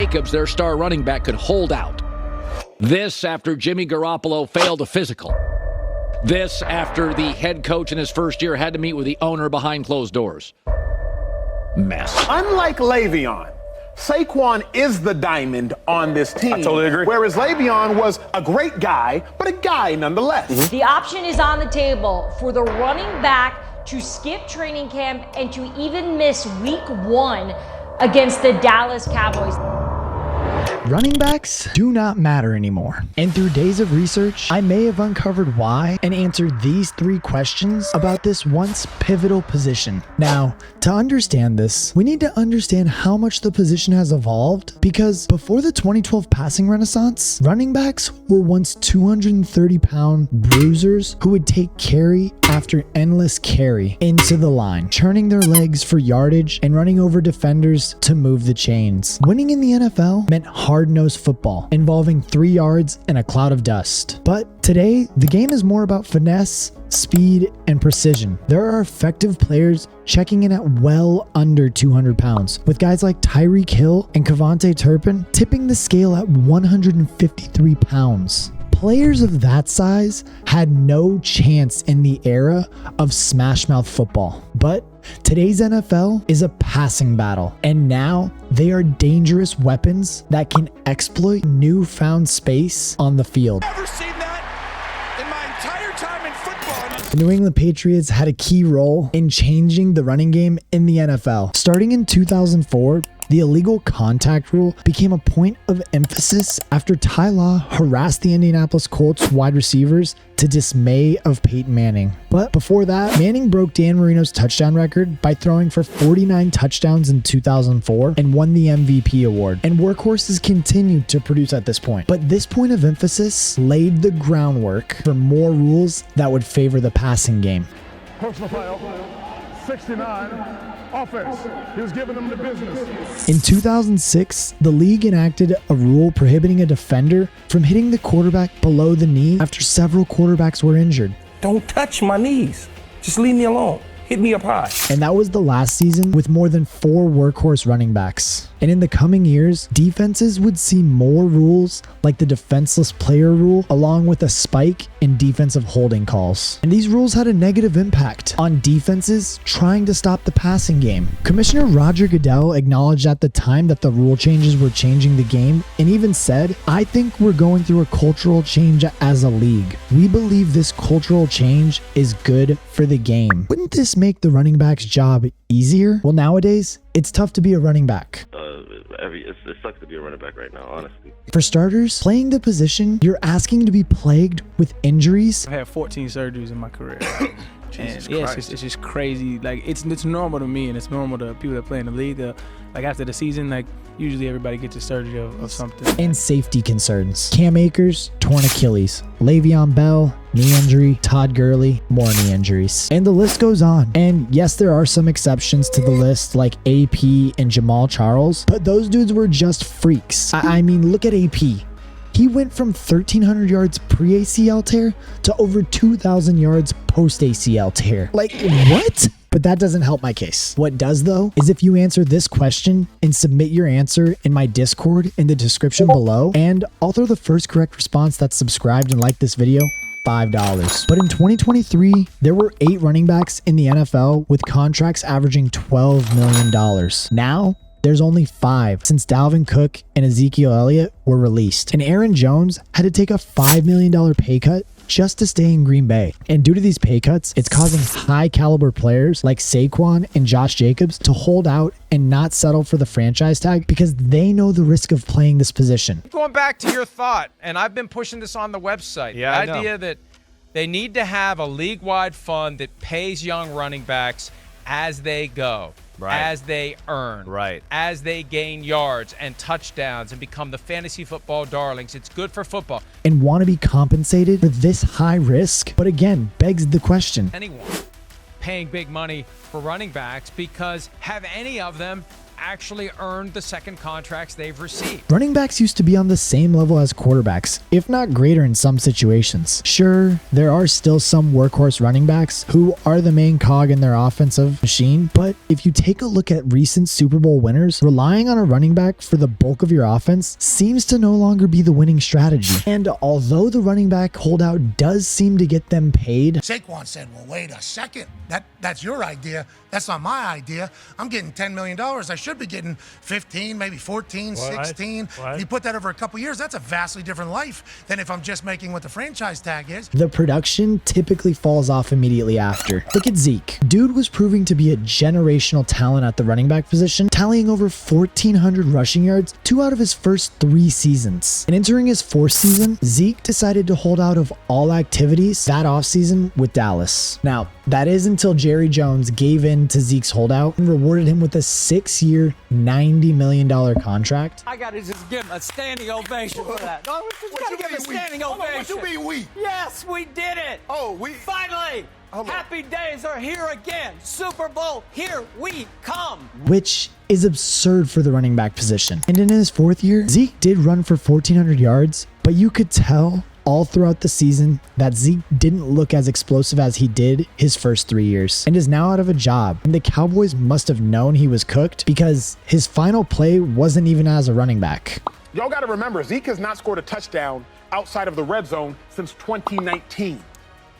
Jacobs, their star running back, could hold out. This after Jimmy Garoppolo failed a physical. This after the head coach in his first year had to meet with the owner behind closed doors. Mess. Unlike Le'Veon, Saquon is the diamond on this team. I totally agree. Whereas Le'Veon was a great guy, but a guy nonetheless. The option is on the table for the running back to skip training camp and to even miss week 1 against the Dallas Cowboys. Running backs do not matter anymore. And through days of research, I may have uncovered why and answered these 3 questions about this once pivotal position. Now, to understand this, we need to understand how much the position has evolved, because before the 2012 passing renaissance, running backs were once 230-pound bruisers who would take carry after endless carry into the line, churning their legs for yardage and running over defenders to move the chains. Winning in the NFL meant hard-nosed football, involving 3 yards and a cloud of dust. But today, the game is more about finesse, speed, and precision. There are effective players checking in at well under 200 pounds, with guys like Tyreek Hill and Kevontae Turpin tipping the scale at 153 pounds. Players of that size had no chance in the era of smashmouth football. But today's NFL is a passing battle, and now they are dangerous weapons that can exploit newfound space on the field. Never seen that in my entire time in football. The New England Patriots had a key role in changing the running game in the NFL. Starting in 2004, the illegal contact rule became a point of emphasis after Ty Law harassed the Indianapolis Colts wide receivers to dismay of Peyton Manning. But before that, Manning broke Dan Marino's touchdown record by throwing for 49 touchdowns in 2004 and won the MVP award. And workhorses continued to produce at this point. But this point of emphasis laid the groundwork for more rules that would favor the passing game. Personal foul, 69. Offense. He was giving them the business. In 2006, the league enacted a rule prohibiting a defender from hitting the quarterback below the knee after several quarterbacks were injured. Don't touch my knees. Just leave me alone. Hit me up high. And that was the last season with more than 4 workhorse running backs. And in the coming years, defenses would see more rules like the defenseless player rule, along with a spike in defensive holding calls. And these rules had a negative impact on defenses trying to stop the passing game. Commissioner Roger Goodell acknowledged at the time that the rule changes were changing the game, and even said, "I think we're going through a cultural change as a league. We believe this cultural change is good for the game." Wouldn't this make the running back's job easier? Well, nowadays, it's tough to be a running back. It sucks to be a running back right now, honestly. For starters, playing the position, you're asking to be plagued with injuries. I had 14 surgeries in my career. Jesus and yeah, Christ. it's just crazy. Like it's normal to me, and it's normal to people that play in the league. Like after the season, like usually everybody gets a surgery of something. And safety concerns. Cam Akers, torn Achilles. Le'Veon Bell, knee injury. Todd Gurley, more knee injuries. And the list goes on. And yes, there are some exceptions to the list like AP and Jamal Charles, but those dudes were just freaks. I mean, look at AP. He went from 1,300 yards pre-ACL tear to over 2,000 yards post-ACL tear. Like, what? But that doesn't help my case. What does, though, is if you answer this question and submit your answer in my Discord in the description below, and I'll throw the first correct response that's subscribed and liked this video $5. But in 2023, there were 8 running backs in the NFL with contracts averaging $12 million. Now, there's only 5 since Dalvin Cook and Ezekiel Elliott were released. And Aaron Jones had to take a $5 million pay cut just to stay in Green Bay. And due to these pay cuts, it's causing high caliber players like Saquon and Josh Jacobs to hold out and not settle for the franchise tag because they know the risk of playing this position. Going back to your thought, and I've been pushing this on the website, the idea that they need to have a league-wide fund that pays young running backs as they go. As they earn, as they gain yards and touchdowns and become the fantasy football darlings. It's good for football. And want to be compensated for this high risk? But again, begs the question. Anyone paying big money for running backs, because have any of them actually earned the second contracts they've received. Running backs used to be on the same level as quarterbacks, if not greater in some situations. Sure, there are still some workhorse running backs who are the main cog in their offensive machine, but if you take a look at recent Super Bowl winners, relying on a running back for the bulk of your offense seems to no longer be the winning strategy. And although the running back holdout does seem to get them paid, Saquon said, well, wait a second. That's your idea. That's not my idea. I'm getting $10 million. I should be getting 15, maybe 14, 16. If you put that over a couple years, that's a vastly different life than if I'm just making what the franchise tag is. the production typically falls off immediately after. Look at Zeke. Dude was proving to be a generational talent at the running back position, tallying over 1,400 rushing yards 2 out of his first 3 seasons. And entering his 4th season, Zeke decided to hold out of all activities that offseason with Dallas. Now, that is until Jerry Jones gave in to Zeke's holdout and rewarded him with a 6-year, $90 million contract. I gotta just give him a standing ovation for that. No, we gotta give him a standing ovation. What you mean we? Yes, we did it. Oh, we Finally, happy days are here again. Super Bowl, here we come. Which is absurd for the running back position. And in his 4th year, Zeke did run for 1,400 yards, but you could tell all throughout the season that Zeke didn't look as explosive as he did his first 3 years and is now out of a job. And the Cowboys must have known he was cooked because his final play wasn't even as a running back. Y'all got to remember, Zeke has not scored a touchdown outside of the red zone since 2019.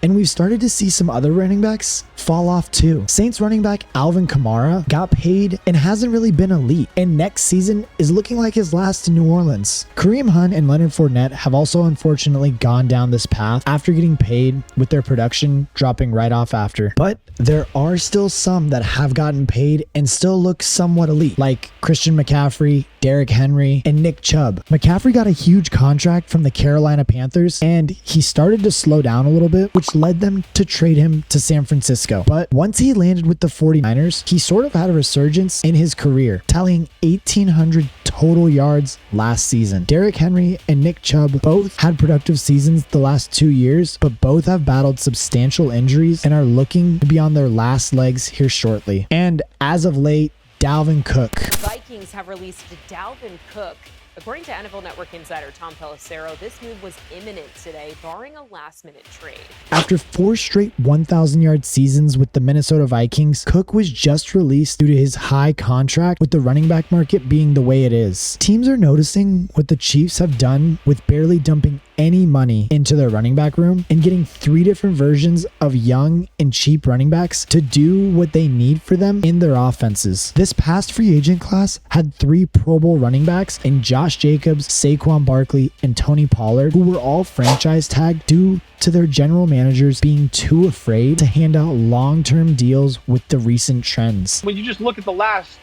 And we've started to see some other running backs fall off too. Saints running back Alvin Kamara got paid and hasn't really been elite, and next season is looking like his last in New Orleans. Kareem Hunt and Leonard Fournette have also unfortunately gone down this path after getting paid, with their production dropping right off after. But there are still some that have gotten paid and still look somewhat elite, like Christian McCaffrey, Derrick Henry, and Nick Chubb. McCaffrey got a huge contract from the Carolina Panthers, and he started to slow down a little bit, which led them to trade him to San Francisco. But once he landed with the 49ers, he sort of had a resurgence in his career, tallying 1,800 total yards last season. Derrick Henry and Nick Chubb both had productive seasons the last 2 years, but both have battled substantial injuries and are looking to be on their last legs here shortly. And as of late, Dalvin Cook. Vikings have released Dalvin Cook. According to NFL Network insider Tom Pelissero, this move was imminent today, barring a last-minute trade. After 4 straight 1,000-yard seasons with the Minnesota Vikings, Cook was just released due to his high contract, with the running back market being the way it is. Teams are noticing what the Chiefs have done with barely dumping any money into their running back room and getting 3 different versions of young and cheap running backs to do what they need for them in their offenses. This past free agent class had 3 Pro Bowl running backs in Josh Jacobs, Saquon Barkley, and Tony Pollard, who were all franchise tagged due to their general managers being too afraid to hand out long-term deals with the recent trends. When you just look at the last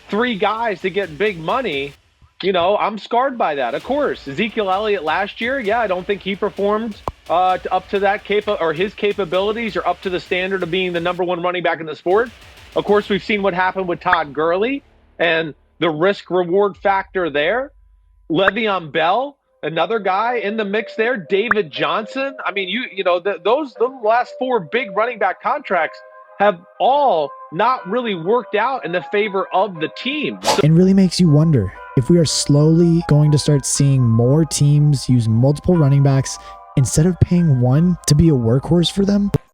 3 guys to get big money, you know, I'm scarred by that. Of course, Ezekiel Elliott last year, yeah, I don't think he performed up to that his capabilities or up to the standard of being the #1 running back in the sport. Of course, we've seen what happened with Todd Gurley and the risk-reward factor there. Le'Veon Bell, another guy in the mix there. David Johnson. I mean, the last 4 big running back contracts have all not really worked out in the favor of the team. And really makes you wonder if we are slowly going to start seeing more teams use multiple running backs instead of paying one to be a workhorse for them.